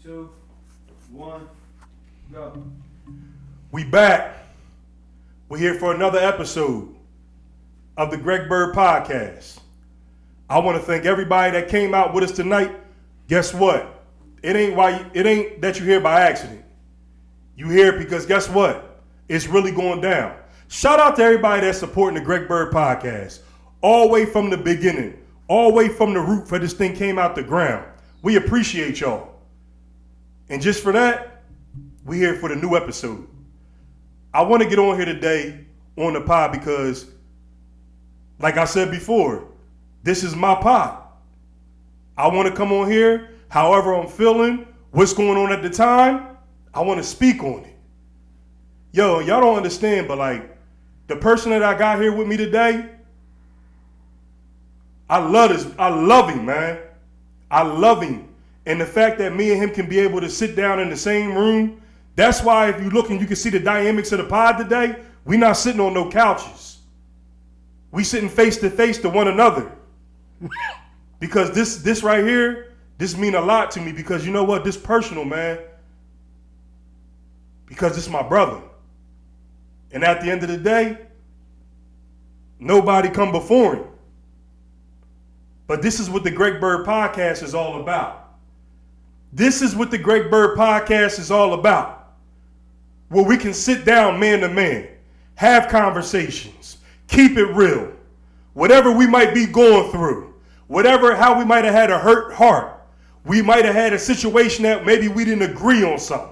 2, 1, go. We back. We're here for another episode of the Greg Byrd podcast. I want to thank everybody that came out with us tonight. Guess what? It ain't that you're here by accident. You here because guess what? It's really going down. Shout out to everybody that's supporting the Greg Byrd podcast. All the way from the beginning, all the way from the root for this thing came out the ground. We appreciate y'all. And just for that, we're here for the new episode. I want to get on here today on the pod because, like I said before, this is my pod. I want to come on here, however I'm feeling, what's going on at the time, I want to speak on it. Yo, y'all don't understand, but like, the person that I got here with me today, I love him, man. I love him. And the fact that me and him can be able to sit down in the same room, that's why if you look and you can see the dynamics of the pod today, we not sitting on no couches. We sitting face to face to one another. Because this right here, this mean a lot to me because you know what? This personal, man. Because this is my brother. And at the end of the day, nobody come before him. But this is what the Greg Byrd podcast is all about. This is what the Greg Byrd podcast is all about. Where we can sit down man to man, have conversations, keep it real. Whatever we might be going through, how we might have had a hurt heart, we might have had a situation that maybe we didn't agree on something.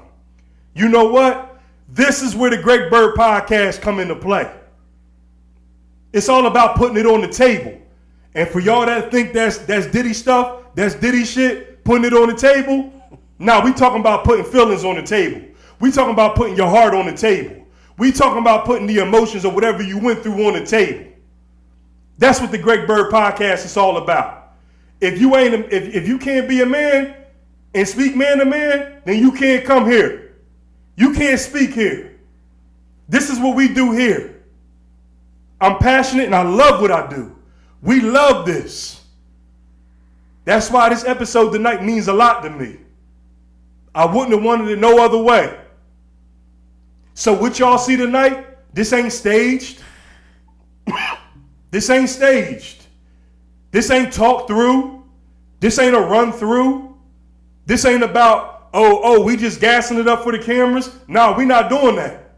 You know what? This is where the Greg Byrd podcast come into play. It's all about putting it on the table. And for y'all that think that's Diddy stuff, that's Diddy shit, putting it on the table, nah, we talking about putting feelings on the table. We talking about putting your heart on the table. We talking about putting the emotions or whatever you went through on the table. That's what the Greg Byrd podcast is all about. If you can't be a man and speak man to man, then you can't come here. You can't speak here. This is what we do here. I'm passionate and I love what I do. We love this. That's why this episode tonight means a lot to me. I wouldn't have wanted it no other way. So what y'all see tonight, this ain't staged. This ain't staged. This ain't talked through. This ain't a run through. This ain't about, we just gassing it up for the cameras. No, we not doing that.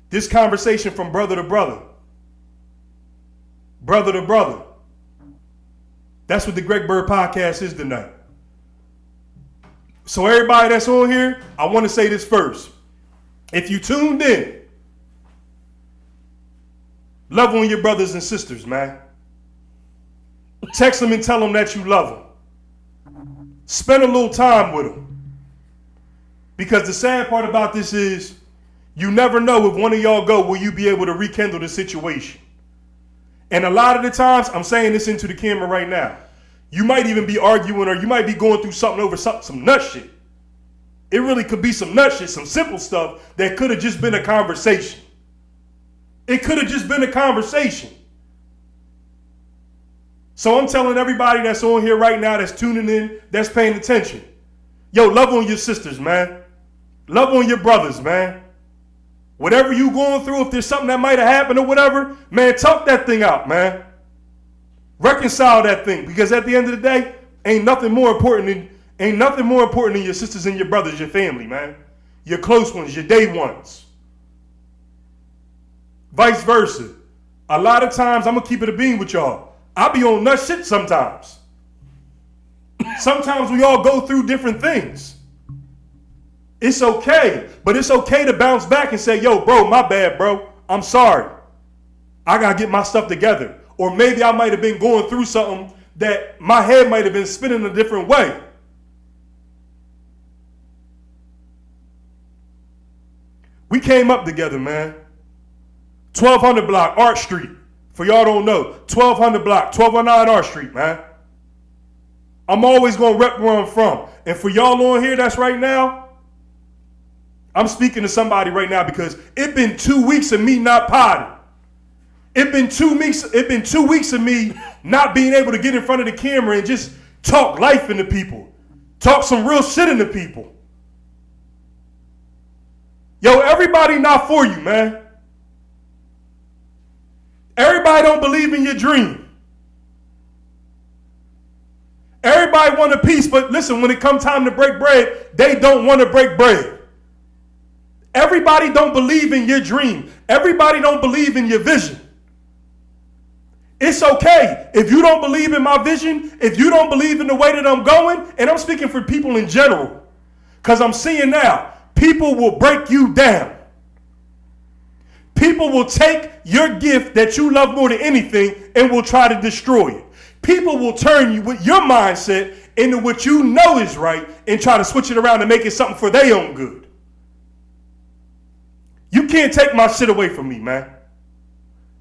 This conversation from brother to brother. Brother to brother. That's what the Greg Byrd podcast is tonight. So everybody that's on here, I want to say this first. If you tuned in, love on your brothers and sisters, man. Text them and tell them that you love them. Spend a little time with them. Because the sad part about this is you never know if one of y'all go, will you be able to rekindle the situation? And a lot of the times, I'm saying this into the camera right now, you might even be arguing or you might be going through something over some nut shit. It really could be some nut shit, some simple stuff that could have just been a conversation. It could have just been a conversation. So I'm telling everybody that's on here right now, that's tuning in, that's paying attention. Yo, love on your sisters, man. Love on your brothers, man. Whatever you going through, if there's something that might have happened or whatever, man, talk that thing out, man. Reconcile that thing, because at the end of the day, ain't nothing more important than your sisters and your brothers, your family, man. Your close ones, your day ones. Vice versa. A lot of times, I'm gonna keep it a bean with y'all. I be on nut shit sometimes. Sometimes we all go through different things. It's okay, but it's okay to bounce back and say, yo, bro, my bad, bro. I'm sorry. I got to get my stuff together. Or maybe I might have been going through something that my head might have been spinning a different way. We came up together, man. 1200 block, Art Street. For y'all don't know, 1200 block, 1209 Art Street, man. I'm always going to rep where I'm from. And for y'all on here that's right now, I'm speaking to somebody right now because it's been 2 weeks of me not potting. It's been 2 weeks of me not being able to get in front of the camera and just talk life into people. talk some real shit into people. Yo, everybody not for you, man. Everybody don't believe in your dream. Everybody want a piece, but listen, when it comes time to break bread, they don't want to break bread. Everybody don't believe in your dream. Everybody don't believe in your vision. It's okay. If you don't believe in my vision, if you don't believe in the way that I'm going, and I'm speaking for people in general, because I'm seeing now, people will break you down. People will take your gift that you love more than anything and will try to destroy it. People will turn you with your mindset into what you know is right and try to switch it around and make it something for their own good. You can't take my shit away from me, man.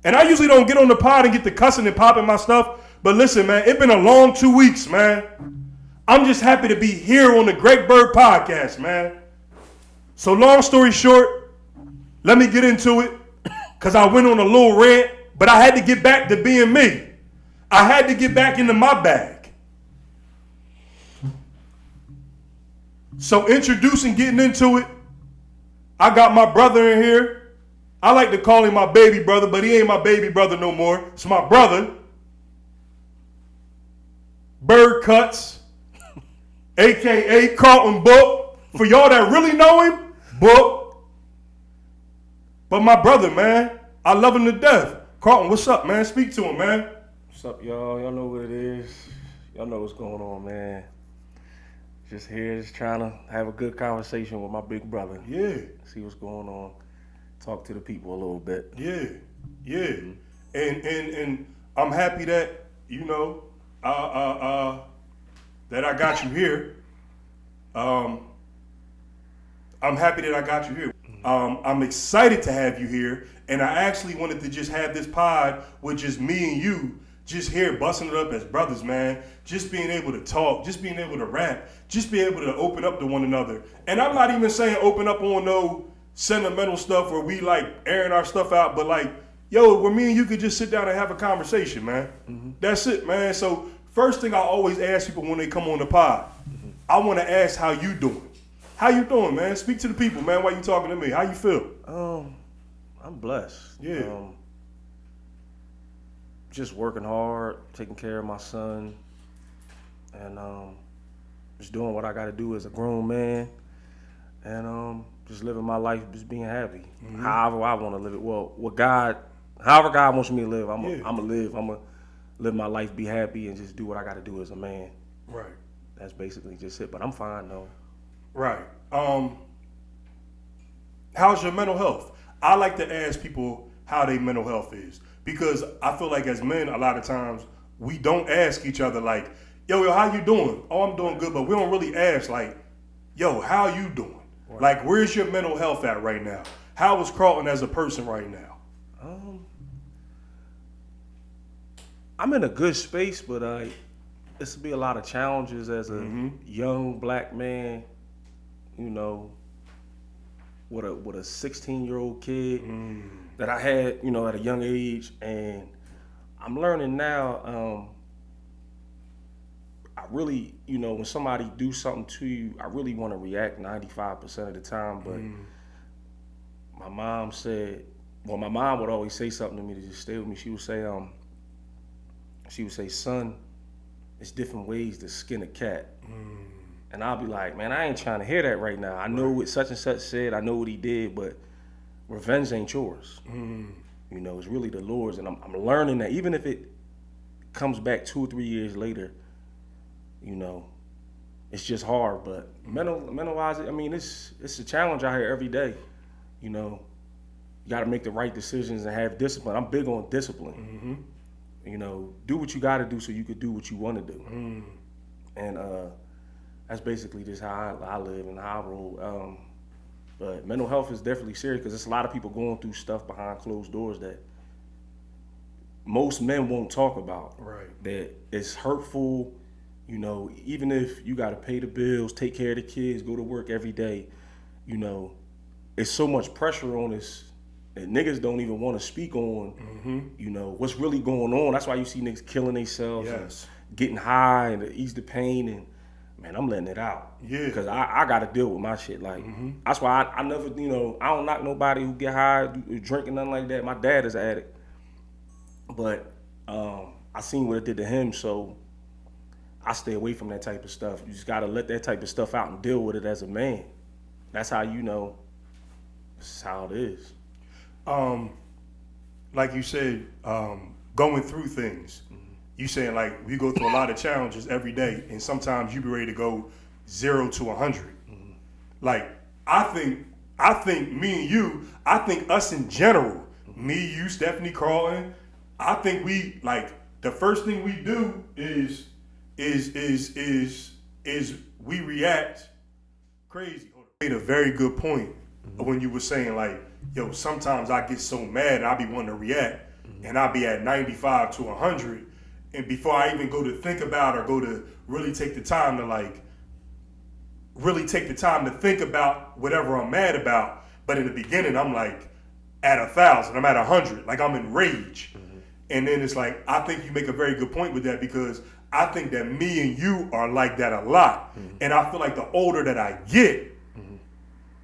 And I usually don't get on the pod and get the cussing and popping my stuff. But listen, man, it's been a long 2 weeks, man. I'm just happy to be here on the Greg Byrd podcast, man. So long story short, let me get into it. Because I went on a little rant, but I had to get back to being me. I had to get back into my bag. So introducing, getting into it, I got my brother in here. I like to call him my baby brother, but he ain't my baby brother no more. It's my brother. Bird Cuts, a.k.a. Karlton Byrd. For y'all that really know him, Book. But my brother, man, I love him to death. Karlton, what's up, man? Speak to him, man. What's up, y'all? Y'all know what it is. Y'all know what's going on, man. Just here, just trying to have a good conversation with my big brother. Yeah. See what's going on. Talk to the people a little bit. Yeah. Yeah. And I'm happy that, you know, that I got you here. I'm happy that I got you here. I'm excited to have you here, and I actually wanted to just have this pod with just me and you, just here busting it up as brothers, man. Just being able to talk, just being able to rap, just being able to open up to one another. And I'm not even saying open up on no sentimental stuff where we like airing our stuff out, but like, yo, where me and you could just sit down and have a conversation, man. Mm-hmm. That's it, man. So first thing I always ask people when they come on the pod, I want to ask how you doing. How you doing, man? Speak to the people, man, while you talking to me. How you feel? I'm blessed. Yeah. Just working hard, taking care of my son, and just doing what I got to do as a grown man, and just living my life, just being happy. Mm-hmm. However I want to live it. Well, however God wants me to live, I'm gonna live my life, be happy, and just do what I got to do as a man. Right. That's basically just it. But I'm fine though. Right. How's your mental health? I like to ask people how their mental health is, because I feel like as men, a lot of times we don't ask each other like, yo, how you doing? Oh, I'm doing good, but we don't really ask like, yo, how you doing? Right. Like, where's your mental health at right now? How is Karlton as a person right now? I'm in a good space, but it's be a lot of challenges as a young black man, you know, with a 16-year-old kid that I had, you know, at a young age. And I'm learning now, I really, you know, when somebody do something to you, I really want to react 95% of the time. But my mom would always say something to me to just stay with me. She would say, son, it's different ways to skin a cat. And I'll be like, man, I ain't trying to hear that right now. I know what such and such said. I know what he did, but revenge ain't yours. You know, it's really the Lord's. And I'm learning that even if it comes back 2 or 3 years later, you know, it's just hard. But mental-wise, I mean, it's a challenge out here every day. You know, you got to make the right decisions and have discipline. I'm big on discipline. You know, do what you got to do so you could do what you want to do. And that's basically just how I live and how I roll. But mental health is definitely serious because there's a lot of people going through stuff behind closed doors that most men won't talk about. Right. That it's hurtful. You know, even if you got to pay the bills, take care of the kids, go to work every day, you know, it's so much pressure on us that niggas don't even want to speak on, you know, what's really going on. That's why you see niggas killing themselves, yes, and getting high and to ease the pain. And man, I'm letting it out. Yeah. Because I got to deal with my shit. Like, that's why I never, I don't knock nobody who get high, drinking, nothing like that. My dad is an addict. But I seen what it did to him, so I stay away from that type of stuff. You just got to let that type of stuff out and deal with it as a man. That's how you know this is how it is. Like you said, going through things. You saying like we go through a lot of challenges every day, and sometimes you be ready to go 0 to 100. Like I think me and you, I think us in general, me, you, Stephanie, Karlton, I think we like the first thing we do is we react crazy. You made a very good point when you were saying like, yo, sometimes I get so mad and I be wanting to react, and I be at 95 to 100. And before I even go to think about or go to really take the time to think about whatever I'm mad about. But in the beginning, I'm like at 1,000, I'm at 100, like I'm in rage. And then it's like, I think you make a very good point with that, because I think that me and you are like that a lot. And I feel like the older that I get,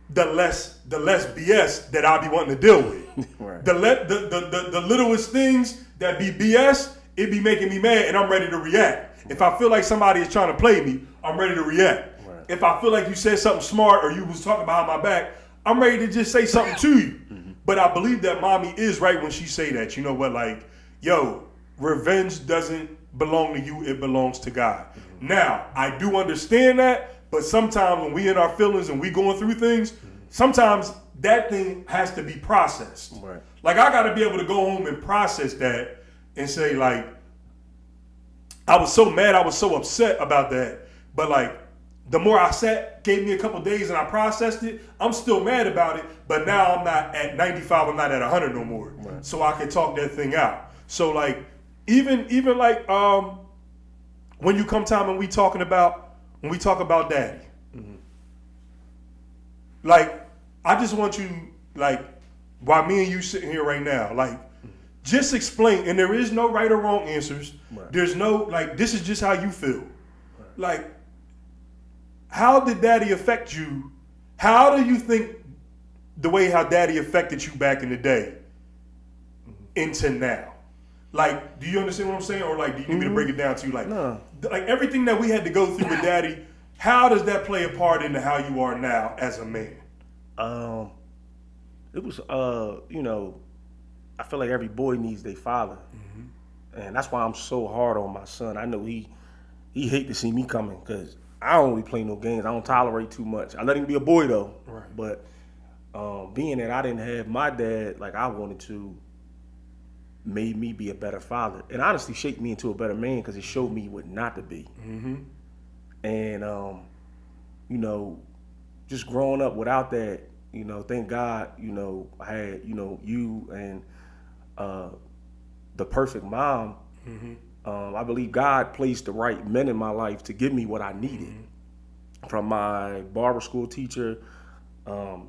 the less BS that I be wanting to deal with. Right. The littlest things that be BS, it be making me mad, and I'm ready to react. If I feel like somebody is trying to play me, I'm ready to react. Right. If I feel like you said something smart or you was talking behind my back, I'm ready to just say something to you. But I believe that mommy is right when she say that. You know what? Like, yo, revenge doesn't belong to you. It belongs to God. Now, I do understand that, but sometimes when we in our feelings and we going through things, sometimes that thing has to be processed. Right. Like, I got to be able to go home and process that and say, like, I was so mad, I was so upset about that. But, like, the more I sat, gave me a couple days and I processed it, I'm still mad about it. But now I'm not at 95, I'm not at 100 no more. Right. So I can talk that thing out. So, like, even like when you come time and we talk about daddy. Like, I just want you, like, while me and you sitting here right now, like, just explain, and there is no right or wrong answers. Right. There's no, like, this is just how you feel. Right. Like, how did daddy affect you? How do you think the way how daddy affected you back in the day into now? Like, do you understand what I'm saying? Or, like, do you need me to break it down to you? Like, No. like everything that we had to go through with daddy, how does that play a part into how you are now as a man? It was, I feel like every boy needs their father. And that's why I'm so hard on my son. I know he hate to see me coming, because I don't really play no games. I don't tolerate too much. I let him be a boy, though. Right. But being that I didn't have my dad like I wanted to, made me be a better father. And honestly shaped me into a better man, because it showed me what not to be. And, just growing up without that, thank God, I had, you and the perfect mom. I believe God placed the right men in my life to give me what I needed. From my barber school teacher,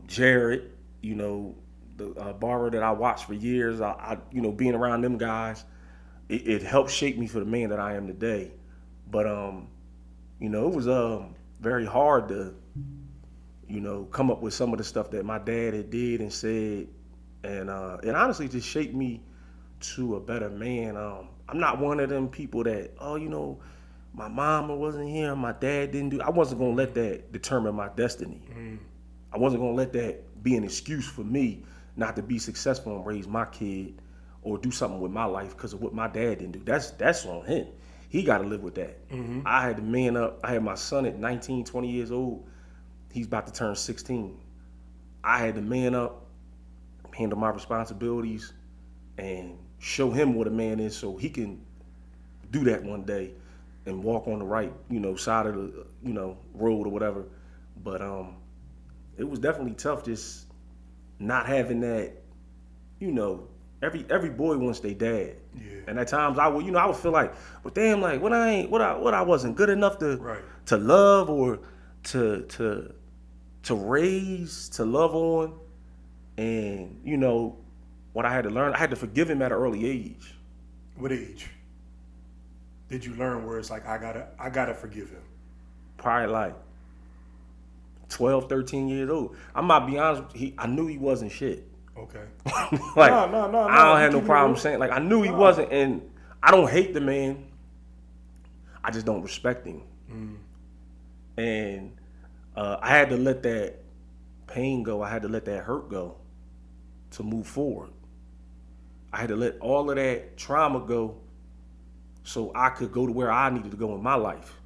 Jared, the barber that I watched for years, I being around them guys, it helped shape me for the man that I am today. But, it was very hard to, come up with some of the stuff that my dad had did and said, and honestly just shaped me to a better man. I'm not one of them people that, my mama wasn't here, my dad didn't do. I wasn't gonna let that determine my destiny. I wasn't gonna let that be an excuse for me not to be successful and raise my kid or do something with my life because of what my dad didn't do. That's on him. He got to live with that. I had to man up. I had my son at 19, 20 years old. He's about to turn 16. I had to man up, handle my responsibilities, and show him what a man is so he can do that one day and walk on the right, side of the, road or whatever. But it was definitely tough just not having that, every boy wants their dad. Yeah. And at times I would feel like, well, damn, like what I wasn't good enough Right. to love or to raise, to love on. And what I had to learn, I had to forgive him at an early age. What age did you learn where it's like I gotta forgive him? probably like 12, 13 years old. I might be honest, I knew he wasn't shit. Okay. Like, No. I don't have no You problem know. saying, like, I knew he wasn't, and I don't hate the man. I just don't respect him. And I had to let that pain go. I had to let that hurt go to move forward. I had to let all of that trauma go so I could go to where I needed to go in my life.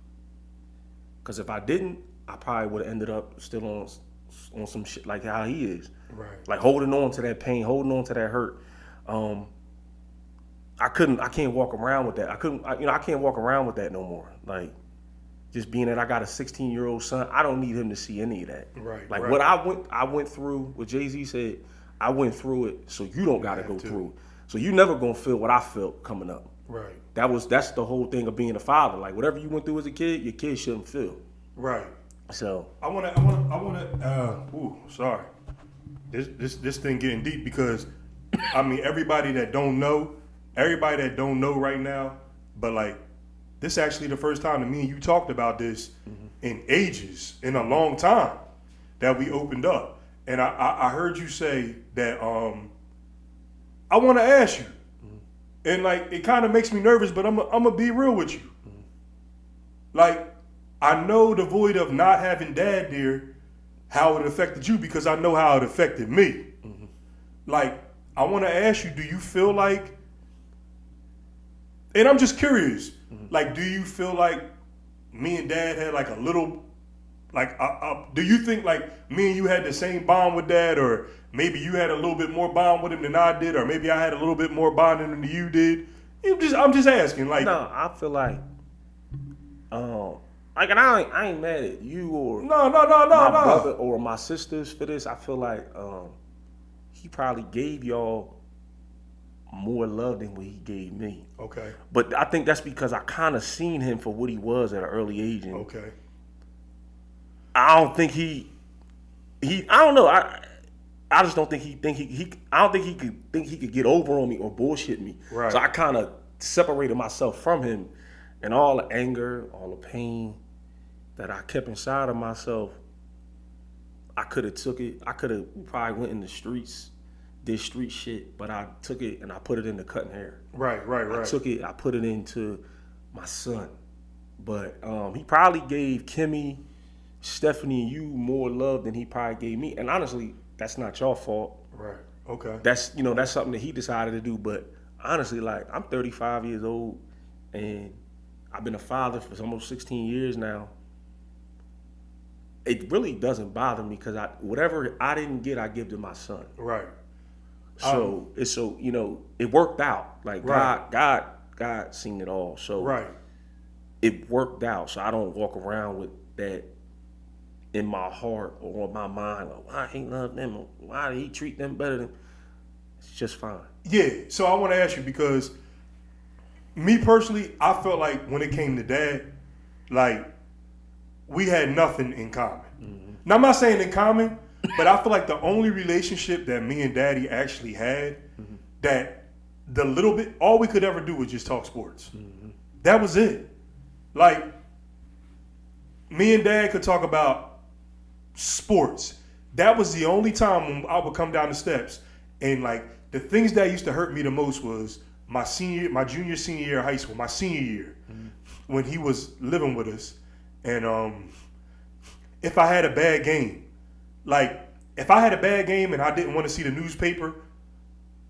Because if I didn't, I probably would have ended up still on some shit like how he is. Right. Like holding on to that pain, holding on to that hurt. I can't walk around with that. I can't walk around with that no more. Like, just being that I got a 16-year-old son, I don't need him to see any of that. Right. Like right. what I went through, what Jay-Z said, I went through it, so you don't gotta go through it. So you never gonna feel what I felt coming up. Right. That's the whole thing of being a father. Like whatever you went through as a kid, your kid shouldn't feel. Right. So I wanna sorry. This thing getting deep because I mean everybody that don't know right now, but like this actually the first time that me and you talked about this in ages, in a long time, that we opened up. And I heard you say that I want to ask you, and like it kind of makes me nervous, but I'm gonna be real with you. Like I know the void of not having dad there, how it affected you because I know how it affected me. Like I want to ask you, do you feel like, and I'm just curious, like do you feel like me and dad had like a little, like do you think like me and you had the same bond with dad, or maybe you had a little bit more bond with him than I did, or maybe I had a little bit more bonding than you did? I'm just asking. Like, no, I feel like, and I ain't mad at you or no, my brother or my sisters for this. I feel like he probably gave y'all more love than what he gave me. Okay. But I think that's because I kind of seen him for what he was at an early age. And Okay. I don't think he I don't know. I just don't think I don't think he could get over on me or bullshit me. Right. So I kind of separated myself from him, and all the anger, all the pain that I kept inside of myself, I could have took it. I could have probably went in the streets, did street shit, but I took it and I put it into cutting hair. Right. I took it, I put it into my son. But he probably gave Kimmy, Stephanie, and you more love than he probably gave me. And honestly, that's not your fault. Right. Okay. That's something that he decided to do. But honestly, like, I'm 35 years old and I've been a father for almost 16 years now. It really doesn't bother me because whatever I didn't get, I give to my son. Right. So it worked out. Like Right. God seen it all. So Right. it worked out. So I don't walk around with that in my heart or in my mind. Like, why he love them? Why did he treat them better than? It's just fine. Yeah. So I want to ask you because me personally, I felt like when it came to dad, like we had nothing in common. Now I'm not saying in common, but I feel like the only relationship that me and daddy actually had, that the little bit, all we could ever do was just talk sports. That was it. Like, me and dad could talk about sports. That was the only time when I would come down the steps. And like, the things that used to hurt me the most was my junior, senior year of high school, my senior year, when he was living with us. And if I had a bad game, like, if I had a bad game and I didn't want to see the newspaper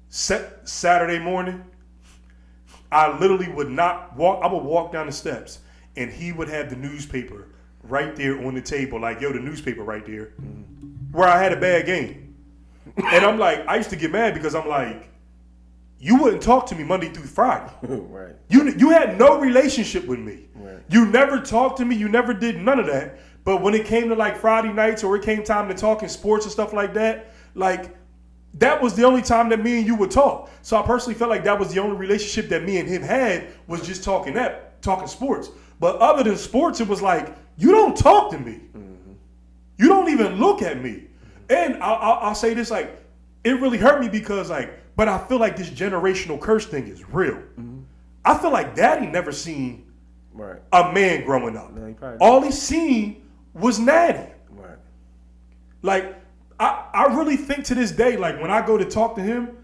Saturday morning, I literally would not walk. I would walk down the steps and he would have the newspaper right there on the table. Like, yo, the newspaper right there, where I had a bad game. And I'm like, I used to get mad because I'm like, you wouldn't talk to me Monday through Friday. Right. You had no relationship with me. Right. You never talked to me. You never did none of that. But when it came to like Friday nights or it came time to talking sports and stuff like that, like that was the only time that me and you would talk. So I personally felt like that was the only relationship that me and him had, was just talking sports. But other than sports, it was like, you don't talk to me. You don't even look at me. And I'll say this, like, it really hurt me because like, but I feel like this generational curse thing is real. I feel like daddy never seen Right. a man growing up. No, he probably All he seen was Natty. Right. Like, I really think to this day, like when I go to talk to him,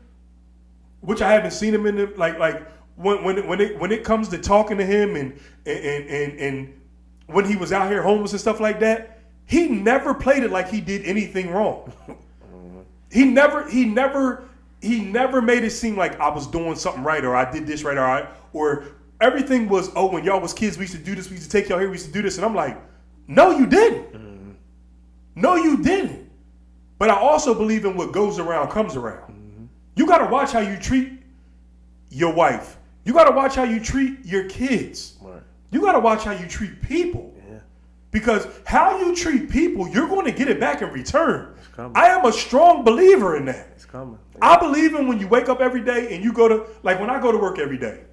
which I haven't seen him in the like when it comes to talking to him and when he was out here homeless and stuff like that, he never played it like he did anything wrong. He never made it seem like I was doing something right or I did this right or everything was, oh, when y'all was kids, we used to do this, we used to take y'all here, we used to do this. And I'm like, no, you didn't. No, you didn't. But I also believe in what goes around comes around. You got to watch how you treat your wife. You got to watch how you treat your kids. Right. You got to watch how you treat people. Yeah. Because how you treat people, you're going to get it back in return. It's coming. I am a strong believer in that. It's coming. I believe in when you wake up every day and you go to, like when I go to work every day,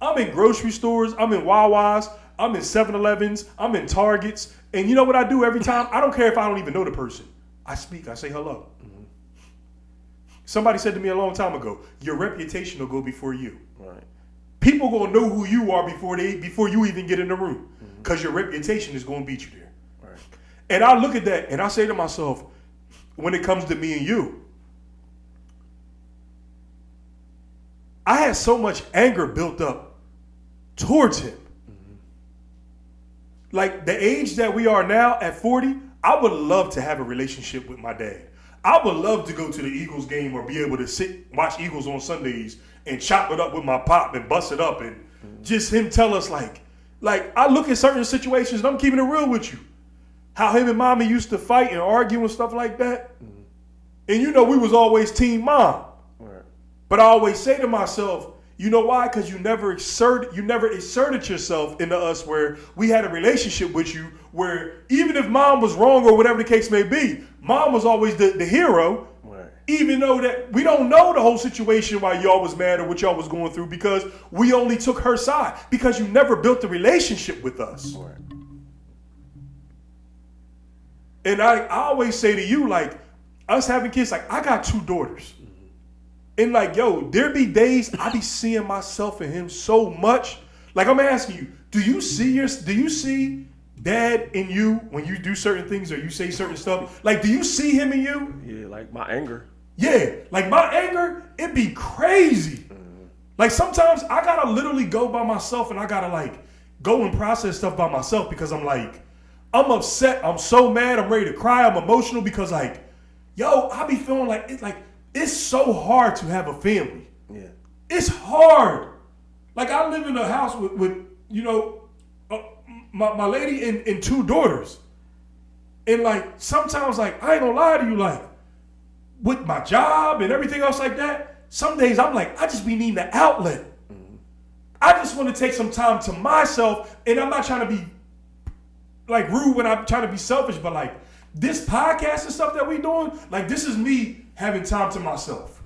I'm in grocery stores, I'm in Wawa's, I'm in 7-Elevens, I'm in Targets. And you know what I do every time? I don't care if I don't even know the person. I speak, I say hello. Somebody said to me a long time ago, your reputation will go before you. Right. People gonna know who you are before you even get in the room. Because your reputation is gonna beat you there. Right. And I look at that and I say to myself, when it comes to me and you, I had so much anger built up towards him. Like the age that we are now at 40, I would love to have a relationship with my dad. I would love to go to the Eagles game or be able to watch Eagles on Sundays and chop it up with my pop and bust it up and just him tell us like I look at certain situations and I'm keeping it real with you. How him and mommy used to fight and argue and stuff like that. And you know we was always team mom. Right. But I always say to myself, you know why? Because you never exerted yourself into us where we had a relationship with you where even if mom was wrong or whatever the case may be, mom was always the hero. Right. Even though that we don't know the whole situation why y'all was mad or what y'all was going through because we only took her side because you never built the relationship with us. Right. And I always say to you, like, us having kids, like, I got 2 daughters. And like, yo, there be days I be seeing myself in him so much. Like, I'm asking you, do you see dad in you when you do certain things or you say certain stuff? Like, do you see him in you? Yeah, like my anger. Yeah, like my anger, it be crazy. Like sometimes I gotta literally go by myself and I gotta like go and process stuff by myself because I'm like, I'm upset, I'm so mad, I'm ready to cry, I'm emotional because like, yo, I be feeling like it's so hard to have a family. Yeah. It's hard. Like I live in a house with you know, my lady and 2 daughters. And like sometimes like I ain't gonna lie to you, like with my job and everything else like that, some days I'm like, I just be needing an outlet. I just want to take some time to myself, and I'm not trying to be like rude when I'm trying to be selfish, but like this podcast and stuff that we doing, like this is me having time to myself.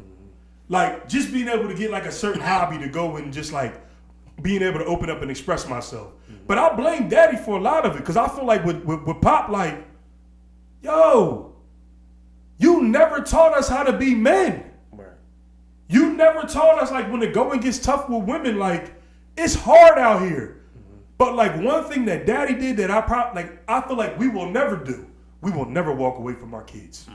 Like just being able to get like a certain hobby to go and just like being able to open up and express myself. But I blame daddy for a lot of it because I feel like with Pop, like, yo, you never taught us how to be men. Right. You never taught us like when the going gets tough with women, like it's hard out here. But like one thing that daddy did that I feel like we will never do, we will never walk away from our kids.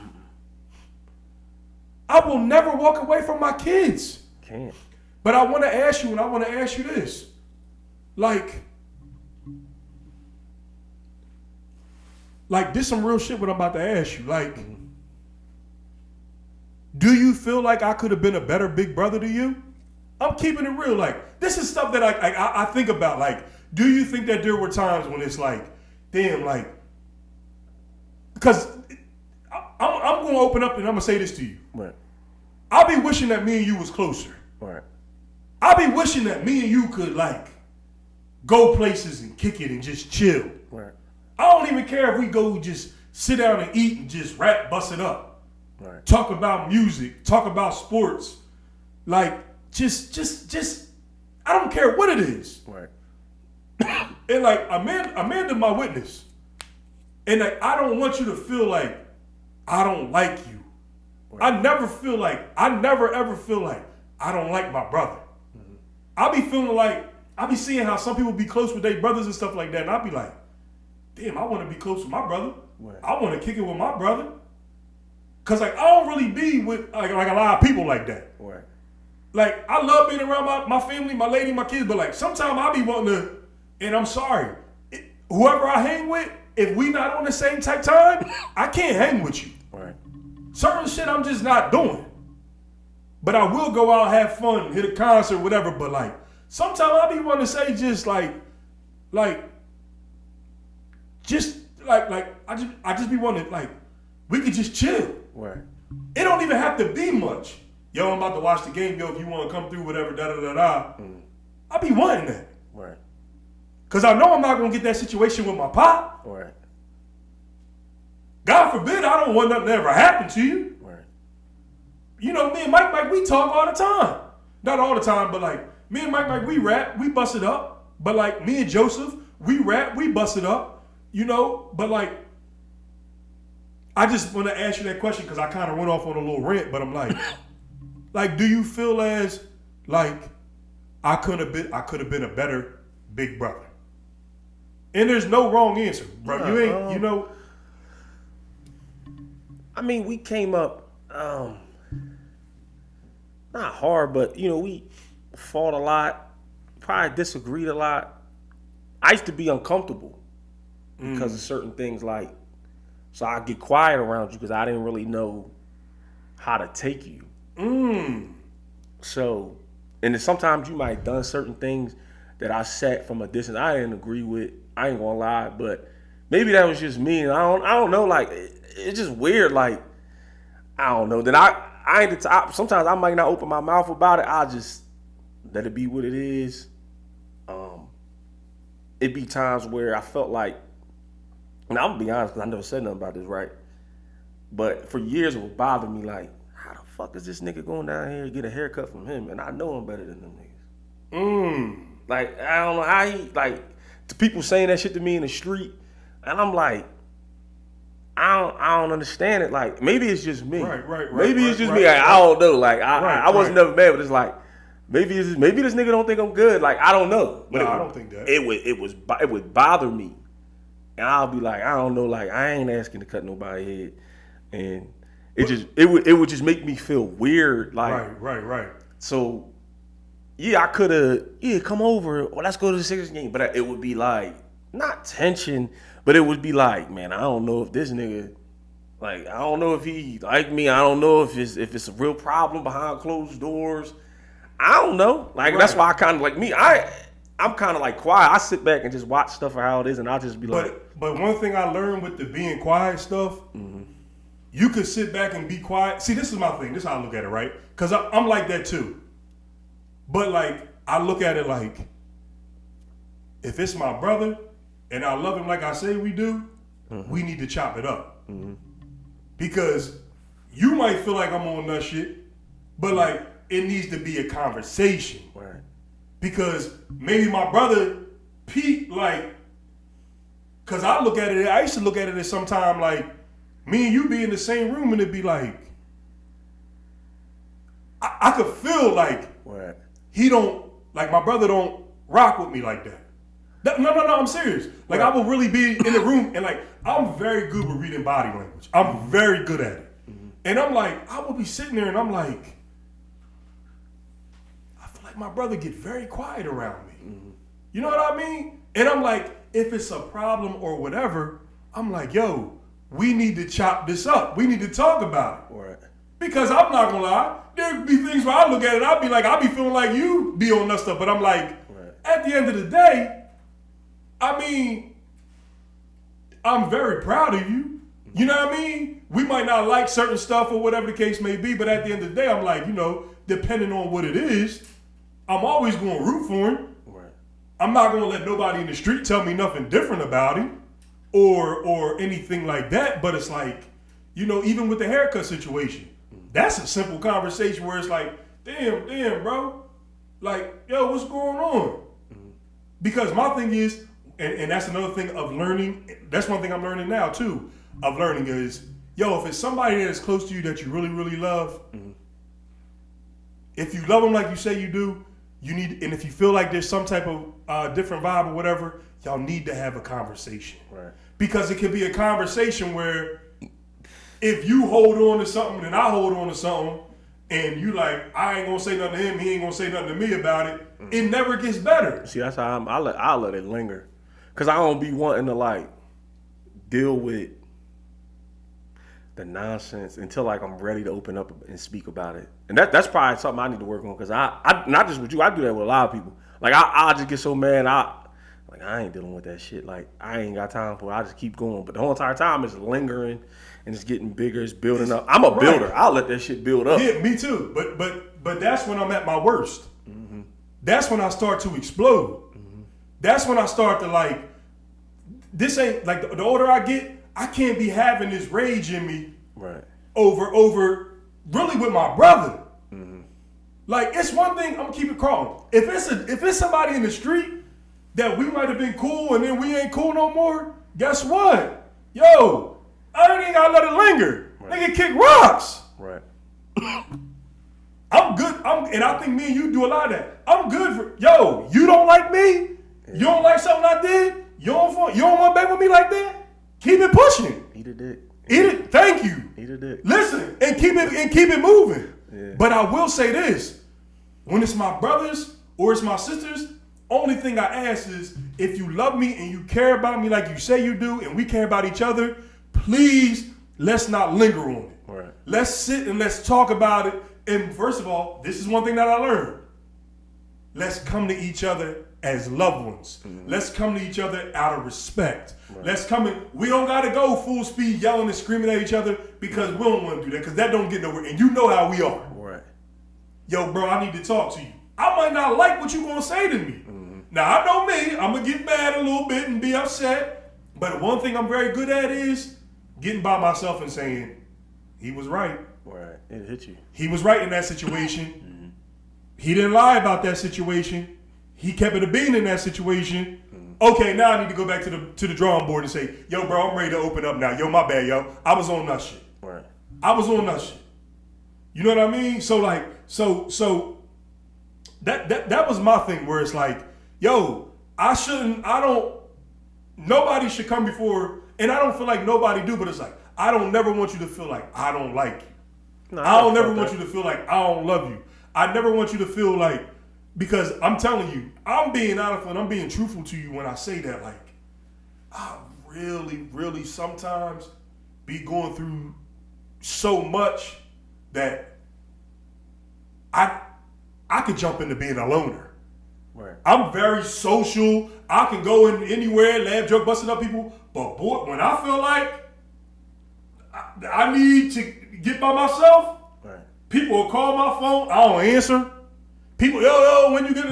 I will never walk away from my kids. Can't. But I want to ask you, and I want to ask you this. Like this some real shit what I'm about to ask you. Like, do you feel like I could have been a better big brother to you? I'm keeping it real. Like, this is stuff that I think about. Like, do you think that there were times when it's like, damn, like, because I'm going to open up and I'm going to say this to you. Right. I'll be wishing that me and you was closer. Right. I'll be wishing that me and you could like go places and kick it and just chill. Right. I don't even care if we go just sit down and eat and just rap, bust it up. Right. Talk about music, talk about sports. Like just I don't care what it is. Right. And like Amanda my witness. And like I don't want you to feel like I don't like you. Right. I never ever feel like I don't like my brother. I be feeling like I be seeing how some people be close with their brothers and stuff like that, and I be like, damn, I want to be close with my brother. Right. I want to kick it with my brother. Cause like I don't really be with like a lot of people like that. Right. Like I love being around my family, my lady, my kids, but like sometimes I be wanting to, and I'm sorry, whoever I hang with, if we not on the same type time, I can't hang with you. Right. Certain shit I'm just not doing. But I will go out, have fun, hit a concert, whatever. But like sometimes I be wanting to say just like I just be wanting like we could just chill. Right. It don't even have to be much. Yo, I'm about to watch the game. Yo, if you want to come through, whatever, da-da-da-da. I be wanting that. Right. Because I know I'm not going to get that situation with my pop. Right. God forbid I don't want nothing to ever happen to you. Right. You know, me and Mike, we talk all the time. Not all the time, but like, me and Mike, we rap, we bust it up. But like, me and Joseph, we rap, we bust it up. You know, but like, I just want to ask you that question because I kind of went off on a little rant, but I'm like, do you feel as like I could have been a better big brother? And there's no wrong answer, bro. Yeah, You ain't, you know. I mean, we came up not hard, but you know, we fought a lot, probably disagreed a lot. I used to be uncomfortable because of certain things, like, so I get quiet around you because I didn't really know how to take you. So, and then sometimes you might have done certain things that I sat from a distance I didn't agree with. I ain't gonna lie, but maybe that was just me. And I don't know. Like, it's just weird. Like, I don't know. Then I ain't the top. Sometimes I might not open my mouth about it. I'll just let it be what it is. It be times where I felt like, and I'm gonna be honest, because I never said nothing about this, right? But for years it would bother me, like, how the fuck is this nigga going down here to get a haircut from him? And I know him better than them niggas. Like, I don't know how he, like, the people saying that shit to me in the street, and I'm like, I don't understand it. Like, maybe it's just me. Right. Maybe it's just me. Like, I don't know. Like, I wasn't never mad, but it's like, maybe this nigga don't think I'm good. Like, I don't know. But No, I don't think that. It would bother me. And I'll be like, I don't know, like, I ain't asking to cut nobody's head. And it would just make me feel weird. Like, Right. So, yeah, I could have, come over, or let's go to the Sixers game. But it would be like, not tension, but it would be like, man, I don't know if this nigga, like, I don't know if he like me. I don't know if it's a real problem behind closed doors. I don't know. Like, That's why I kind of, like, me, I'm kind of like quiet. I sit back and just watch stuff for how it is, and I'll just be like. But one thing I learned with the being quiet stuff, you could sit back and be quiet. See, this is my thing. This is how I look at it, right? Because I'm like that too. But like, I look at it like, if it's my brother and I love him like I say we do, we need to chop it up. Because you might feel like I'm on that shit, but like, it needs to be a conversation. Right. Because maybe my brother, Pete, like, because I used to look at it as sometime like, me and you be in the same room and it'd be like, I could feel like, Right. he don't, like my brother don't rock with me like that. No, I'm serious. Like I will really be in the room and like, I'm very good with reading body language. I'm very good at it. And I'm like, I will be sitting there and I'm like, I feel like my brother get very quiet around me. You know what I mean? And I'm like, if it's a problem or whatever, I'm like, yo, we need to chop this up. We need to talk about it. Right. Because I'm not gonna lie, there be things where I look at it, I'll be feeling like you be on that stuff, but I'm like, at the end of the day, I mean, I'm very proud of you. You know what I mean? We might not like certain stuff or whatever the case may be, but at the end of the day, I'm like, you know, depending on what it is, I'm always gonna root for him. Right. I'm not gonna let nobody in the street tell me nothing different about him or anything like that. But it's like, you know, even with the haircut situation, that's a simple conversation where it's like, damn, bro. Like, yo, what's going on? Because my thing is, and that's another thing of learning, that's one thing I'm learning now too, of learning is, yo, if it's somebody that is close to you that you really, really love, if you love them like you say you do, You need, and if you feel like there's some type of different vibe or whatever, y'all need to have a conversation. Right. Because it could be a conversation where if you hold on to something and I hold on to something, and you like, I ain't gonna say nothing to him, he ain't gonna say nothing to me about it, it never gets better. See, that's how I let it linger. Because I don't be wanting to, like, deal with the nonsense until, like, I'm ready to open up and speak about it. And that's probably something I need to work on, because I not just with you, I do that with a lot of people. Like, I just get so mad, I ain't dealing with that shit. Like, I ain't got time for it. I just keep going. But the whole entire time it's lingering and it's getting bigger, it's building up. I'm a builder. Right. I'll let that shit build up. Yeah, me too. But that's when I'm at my worst. Mm-hmm. That's when I start to explode. Mm-hmm. That's when I start to, like, this ain't, like, the older I get, I can't be having this rage in me right. over really with my brother. Mm-hmm. Like, it's one thing, I'm gonna keep it Karlton. If it's somebody in the street that we might have been cool and then we ain't cool no more, guess what? Yo, I ain't gotta let it linger. Right. Nigga kick rocks. Right. I'm good. And I think me and you do a lot of that. I'm good for, yo, you don't like me? Yeah. You don't like something I did? You don't want to bang with me like that? Keep it pushing. Eat a dick. Eat it. Thank you. Eat a dick. Listen, and keep it moving. Yeah. But I will say this: when it's my brothers or it's my sisters, only thing I ask is, if you love me and you care about me like you say you do, and we care about each other, please let's not linger on it. Right. Let's sit and let's talk about it. And first of all, this is one thing that I learned: let's come to each other as loved ones. Mm-hmm. Let's come to each other out of respect. Right. Let's come in. We don't got to go full speed yelling and screaming at each other, because we don't want to do that, because that don't get nowhere. And you know how we are. Right. Yo, bro, I need to talk to you. I might not like what you're going to say to me. Mm-hmm. Now, I know me. I'm going to get mad a little bit and be upset. But one thing I'm very good at is getting by myself and saying, he was right. Right. It hit you. He was right in that situation. Mm-hmm. He didn't lie about that situation. He kept it a bean in that situation. Mm-hmm. Okay, now I need to go back to the drawing board and say, yo, bro, I'm ready to open up now. Yo, my bad, yo. I was on that shit. Right. I was on that shit. You know what I mean? So, like, so that was my thing, where it's like, yo, nobody should come before, and I don't feel like nobody do, but it's like, I don't never want you to feel like I don't like you. No, I don't never want you to feel like I don't love you. I never want you to feel like, because I'm telling you, I'm being honest and I'm being truthful to you when I say that, like, I really, really sometimes be going through so much that I could jump into being a loner. Right. I'm very social. I can go in anywhere, laugh, joke, busting up people. But boy, when I feel like I need to get by myself, right, people will call my phone. I don't answer. People, yo, when you get in,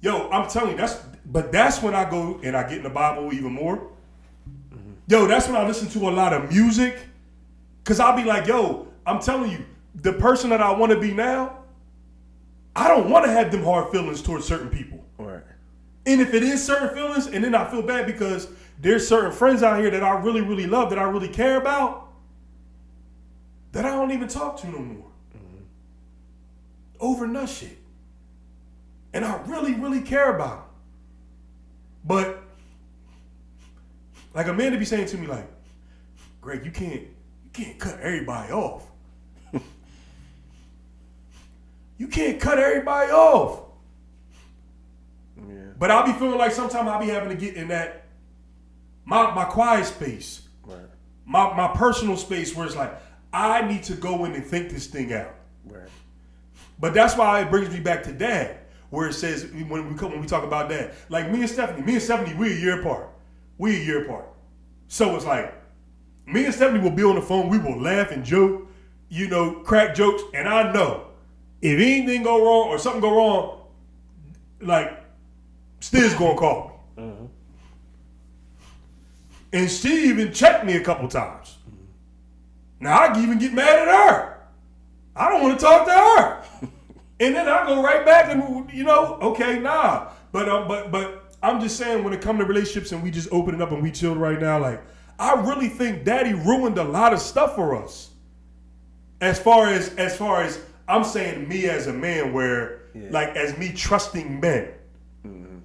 Yo, I'm telling you, that's when I go and I get in the Bible even more. Mm-hmm. Yo, that's when I listen to a lot of music. Cause I'll be like, yo, I'm telling you, the person that I want to be now, I don't want to have them hard feelings towards certain people. Right. And if it is certain feelings, and then I feel bad because there's certain friends out here that I really, really love, that I really care about, that I don't even talk to no more. Mm-hmm. Over nut shit. And I really, really care about them. But like Amanda be saying to me, like, Greg, you can't cut everybody off. You can't cut everybody off. Yeah. But I'll be feeling like sometimes I'll be having to get in that my quiet space. Right. My personal space where it's like, I need to go in and think this thing out. Right. But that's why it brings me back to Dad, where it says when we talk about Dad, like me and Stephanie, we a year apart. So it's like, me and Stephanie will be on the phone, we will laugh and joke, crack jokes, and I know if anything go wrong or something go wrong, like, Stiz gonna call me. Mm-hmm. And she even checked me a couple times. Mm-hmm. Now I even get mad at her. I don't want to talk to her. And then I go right back and, okay, nah. But I'm just saying, when it comes to relationships and we just open it up and we chill right now, like, I really think Daddy ruined a lot of stuff for us. As far as I'm saying, me as a man, where like as me trusting men,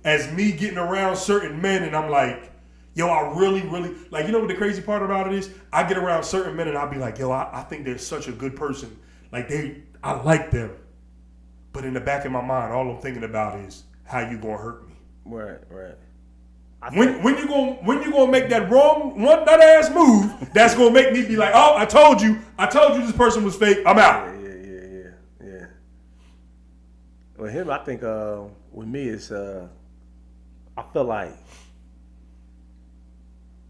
as me getting around certain men, and I'm like, yo, I really, like, you know what the crazy part about it is? I get around certain men and I'll be like, yo, I think they're such a good person. Like I like them. But in the back of my mind, all I'm thinking about is how you gonna hurt me. Right. When you gonna make that nut ass move, that's gonna make me be like, oh, I told you this person was fake. I'm out. Yeah. With him, I think with me it's I feel like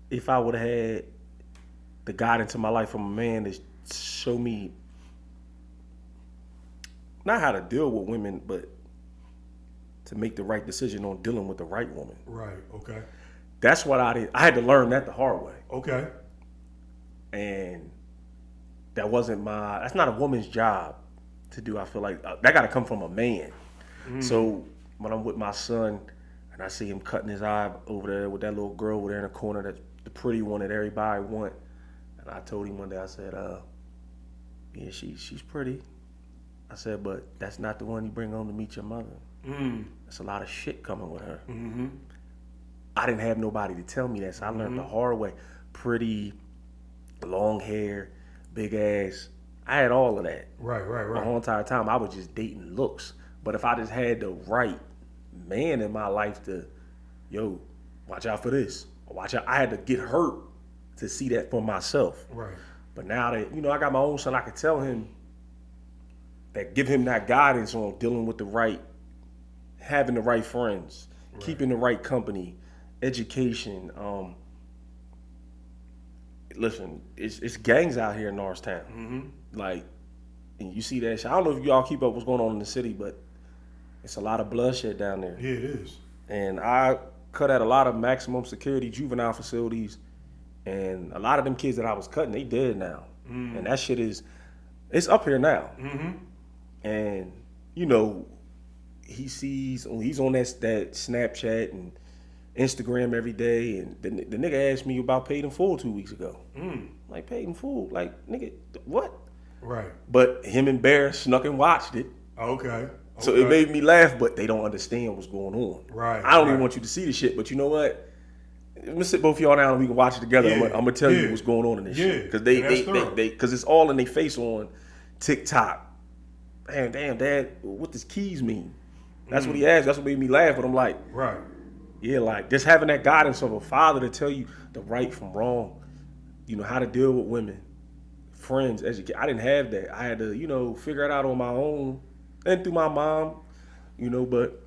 if I would have had the guidance in my life from a man to show me not how to deal with women, but to make the right decision on dealing with the right woman. Right. Okay. That's what I did. I had to learn that the hard way. Okay. And that's not a woman's job to do. I feel like that got to come from a man. So when I'm with my son and I see him cutting his eye over there with that little girl over there in the corner, that's the pretty one that everybody want. And I told him one day, I said, yeah, she's pretty. I said, but that's not the one you bring home to meet your mother. That's a lot of shit coming with her. I didn't have nobody to tell me that, so I learned the hard way. Pretty, long hair, big ass. I had all of that. Right. The whole entire time I was just dating looks. But if I just had the right man in my life to, yo, watch out for this. Watch out. I had to get hurt to see that for myself. Right. But now that, I got my own son, I could tell him that, give him that guidance on dealing with the right, having the right friends, keeping the right company, education. Listen, it's gangs out here in Norristown. Like, and you see that shit. I don't know if y'all keep up what's going on in the city, but it's a lot of bloodshed down there. Yeah, it is. And I cut at a lot of maximum security juvenile facilities, and a lot of them kids that I was cutting, they dead now. And that shit it's up here now. And he's on that Snapchat and Instagram every day, and the nigga asked me about paid in full 2 weeks ago. Like, paid in full? Like, nigga, what? Right. But him and Bear snuck and watched it. Okay. So it made me laugh, but they don't understand what's going on. Right. I don't even want you to see the shit, but you know what? I'm gonna sit both of y'all down and we can watch it together. I'm gonna tell you what's going on in this shit. Because because it's all in their face on TikTok. Damn, Dad, what does keys mean? That's what he asked. That's what made me laugh. But I'm like, right. Yeah, like just having that guidance of a father to tell you the right from wrong, how to deal with women, friends, educate. I didn't have that. I had to, figure it out on my own and through my mom, but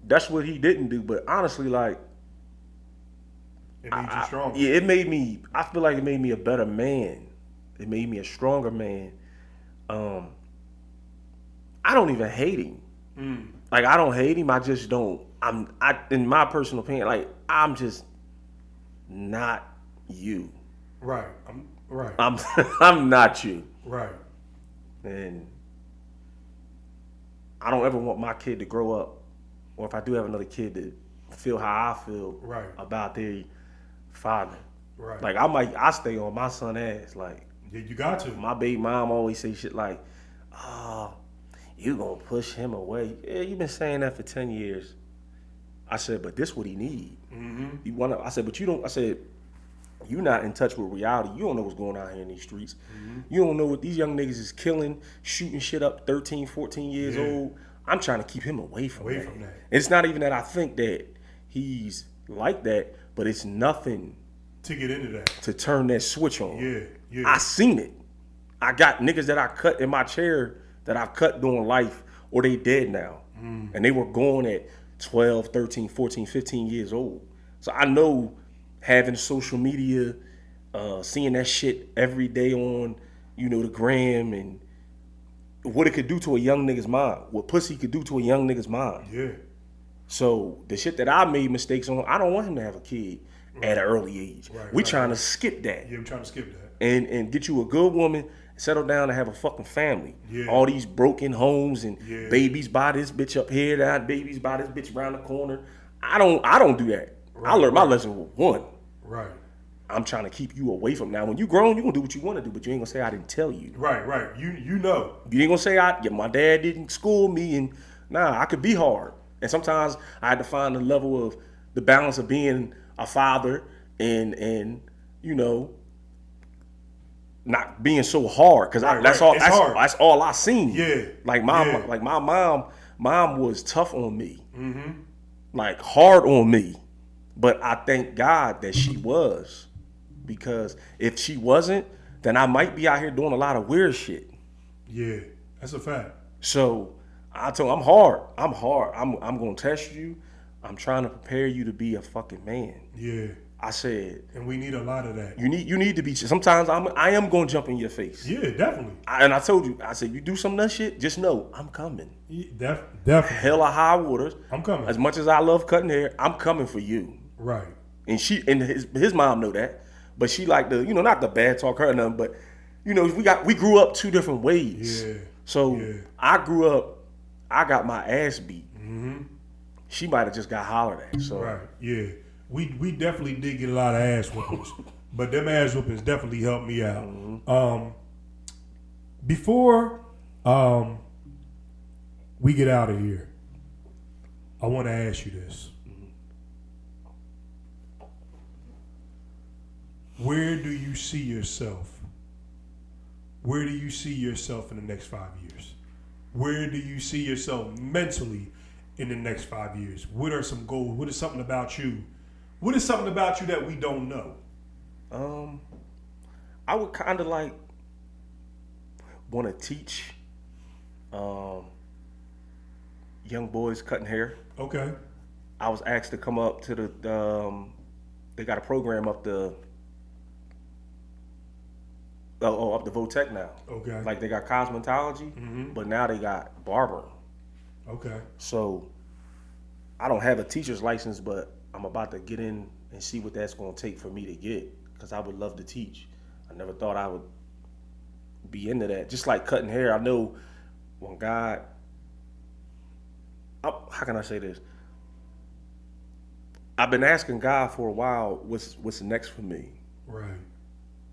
that's what he didn't do. But honestly, like, it made you stronger. Yeah, I feel like it made me a better man. It made me a stronger man. I don't even hate him. Like, I don't hate him. I just don't. In my personal opinion, like, I'm just not you. Right. I'm not you. Right. And I don't ever want my kid to grow up, or if I do have another kid, to feel how I feel about their father. Right. Like, I stay on my son's ass. Like, yeah, you got to. My baby mom always say shit like, "Oh, you gonna push him away?" Yeah, you've been saying that for 10 years. I said, but this what he need. I said, but you don't. I said, you're not in touch with reality. You don't know what's going on here in these streets. You don't know what these young niggas is killing, shooting shit up 13, 14 years old. I'm trying to keep him away from that. And it's not even that I think that he's like that, but it's nothing to get into that, to turn that switch on. Yeah. I seen it. I got niggas that I cut in my chair that I've cut during life, or they dead now. And they were going at 12, 13, 14, 15 years old. So I know having social media, seeing that shit every day on, the gram, and what it could do to a young nigga's mind, what pussy could do to a young nigga's mind. Yeah. So the shit that I made mistakes on, I don't want him to have a kid at an early age. We trying to skip that. Yeah, we're trying to skip that. And get you a good woman, settle down and have a fucking family. Yeah. All these broken homes and babies by this bitch up here, that babies by this bitch around the corner. I don't do that. I learned my lesson with one. Right. I'm trying to keep you away from. Now, when you grown, you gonna do what you want to do, but you ain't gonna say I didn't tell you. Right. You know. You ain't gonna say my dad didn't school me, and I could be hard. And sometimes I had to find the level of the balance of being a father and not being so hard, because that's all I seen. Yeah. Like my mom was tough on me, like hard on me. But I thank God that she was, because if she wasn't, then I might be out here doing a lot of weird shit. Yeah, that's a fact. So I told him, I'm hard. I'm gonna test you. I'm trying to prepare you to be a fucking man. Yeah. I said, and we need a lot of that. You need to be. Sometimes I am gonna jump in your face. Yeah, definitely. And I told you, I said, you do some of that shit, just know I'm coming. Yeah, definitely. Hella high waters. I'm coming. As much as I love cutting hair, I'm coming for you. Right. And his mom know that, but she like not the bad talk her or nothing, but we grew up two different ways. Yeah. So yeah. I grew up, I got my ass beat. Mm-hmm. She might have just got hollered at. So right. Yeah. We definitely did get a lot of ass whoopings, but them ass whoopings definitely helped me out. Mm-hmm. Before we get out of here, I want to ask you this. Where do you see yourself? Where do you see yourself in the next 5 years? Where do you see yourself mentally in the next 5 years? What are some goals? What is something about you? What is something about you that we don't know? I would kind of like want to teach young boys cutting hair. Okay. I was asked to come up to they got a program up the Votech now. Okay. Like they got cosmetology, but now they got barbering. Okay. So I don't have a teacher's license, but I'm about to get in and see what that's going to take for me to get, because I would love to teach. I never thought I would be into that. Just like cutting hair, I know when God, how can I say this? I've been asking God for a while, what's next for me? Right.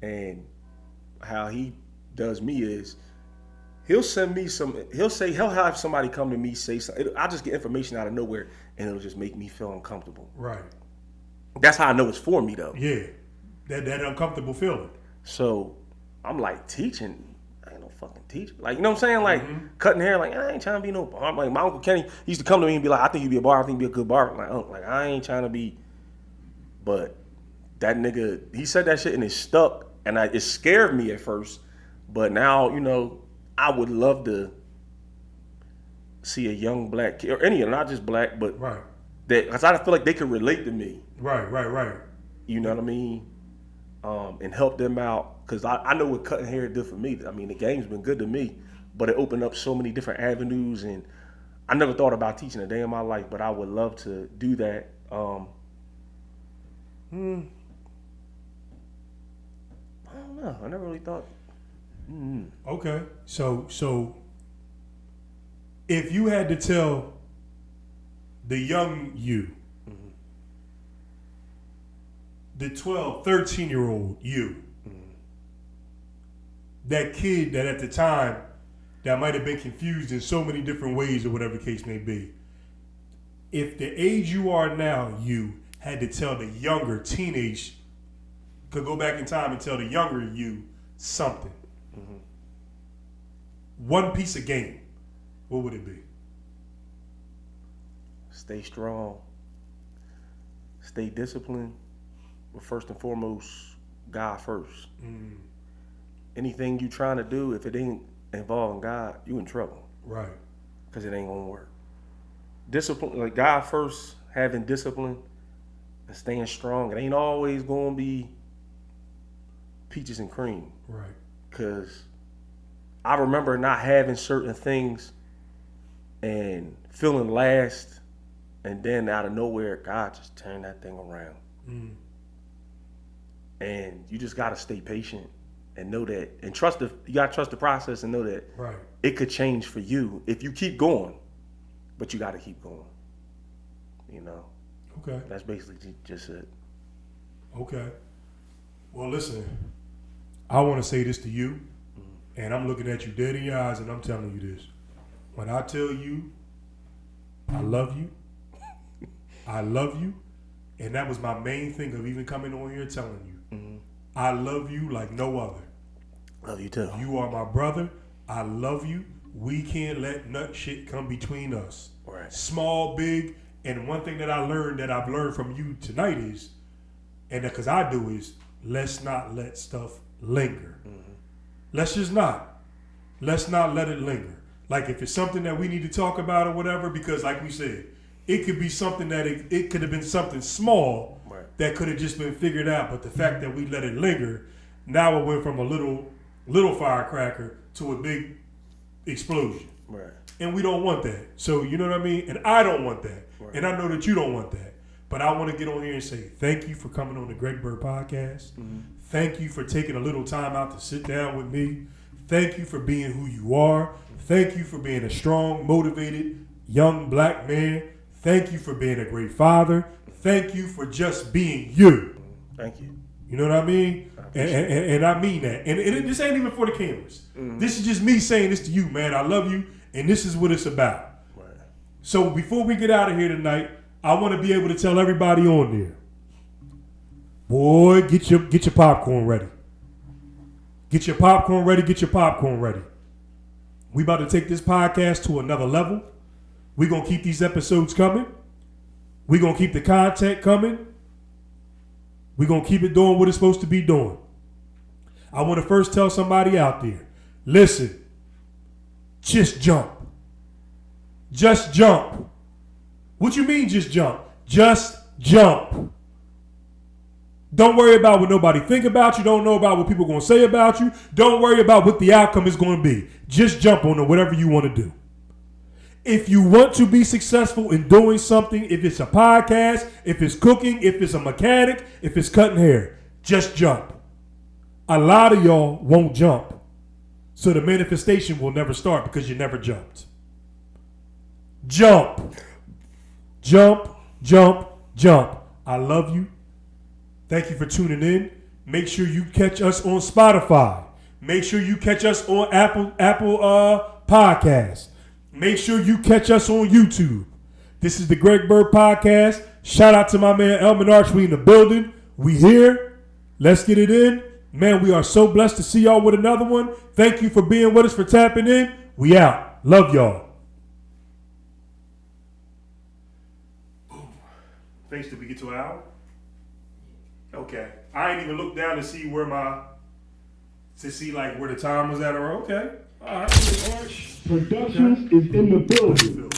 And how he does me is he'll send me he'll have somebody come to me, say something. I'll just get information out of nowhere and it'll just make me feel uncomfortable. Right. That's how I know it's for me though. Yeah. That uncomfortable feeling. So I'm like, teaching, I ain't no fucking teacher. Like, you know what I'm saying? Like cutting hair, like I ain't trying to be no barber. Like my Uncle Kenny used to come to me and be like, I think you'd be a barber, I think you'd be a good barber. Like I ain't trying to be, but that nigga, he said that shit and it stuck. And it scared me at first, but now, I would love to see a young black kid, or any, not just black, but right. That, because I feel like they could relate to me. Right. You know what I mean? And help them out, because I know what cutting hair did for me. I mean, the game's been good to me, but it opened up so many different avenues, and I never thought about teaching a day in my life, but I would love to do that. I don't know. I never really thought. Okay. So if you had to tell the young you, the 12, 13-year-old you, that kid that at the time that might have been confused in so many different ways or whatever the case may be, if the age you are now, you had to tell the younger teenage, could go back in time and tell the younger you something. One piece of game, what would it be? Stay strong. Stay disciplined. But first and foremost, God first. Anything you trying to do, if it ain't involving God, you in trouble. Right. Because it ain't gonna work. Discipline, like God first, having discipline and staying strong. It ain't always gonna be peaches and cream. Right. Because I remember not having certain things and feeling last, and then out of nowhere, God just turned that thing around. And you just gotta stay patient and know that, and you gotta trust the process and know that right. It could change for you if you keep going, but you gotta keep going. Okay. That's basically just it. Okay. Well, listen, I want to say this to you, and I'm looking at you dead in your eyes, and I'm telling you this. When I tell you, I love you, and that was my main thing of even coming on here telling you, I love you like no other. Love you too. You are my brother. I love you. We can't let nut shit come between us. Right. Small, big, and one thing that I've learned from you tonight is, and because I do is, let's not let stuff linger. Let's just not. Let's not let it linger. Like if it's something that we need to talk about or whatever, because like we said, it could be something that it could have been something small that could have just been figured out. But the fact that we let it linger, now it went from a little firecracker to a big explosion. Right. And we don't want that. So you know what I mean? And I don't want that. Right. And I know that you don't want that. But I want to get on here and say thank you for coming on the Greg Byrd podcast. Thank you for taking a little time out to sit down with me. Thank you for being who you are. Thank you for being a strong, motivated, young black man. Thank you for being a great father. Thank you for just being you. Thank you. You know what I mean? And I mean that. And this ain't even for the cameras. This is just me saying this to you, man. I love you, and this is what it's about. Right. So before we get out of here tonight, I want to be able to tell everybody on there, boy, get your popcorn ready. Get your popcorn ready. Get your popcorn ready. We about to take this podcast to another level. We're going to keep these episodes coming. We're going to keep the content coming. We're going to keep it doing what it's supposed to be doing. I want to first tell somebody out there, listen, just jump. Just jump. What you mean just jump? Just jump. Don't worry about what nobody think about you. Don't know about what people are going to say about you. Don't worry about what the outcome is going to be. Just jump on it, whatever you want to do. If you want to be successful in doing something, if it's a podcast, if it's cooking, if it's a mechanic, if it's cutting hair, just jump. A lot of y'all won't jump. So the manifestation will never start because you never jumped. Jump. Jump, jump, jump. I love you. Thank you for tuning in. Make sure you catch us on Spotify. Make sure you catch us on Apple Podcasts. Make sure you catch us on YouTube. This is the Greg Byrd Podcast. Shout out to my man Elman Arch. We in the building. We here. Let's get it in. Man, we are so blessed to see y'all with another one. Thank you for being with us, for tapping in. We out. Love y'all. Thanks. Did we get to an hour? Okay. I ain't even looked down to see where where the time was at. Or okay. All right. Productions is in the building.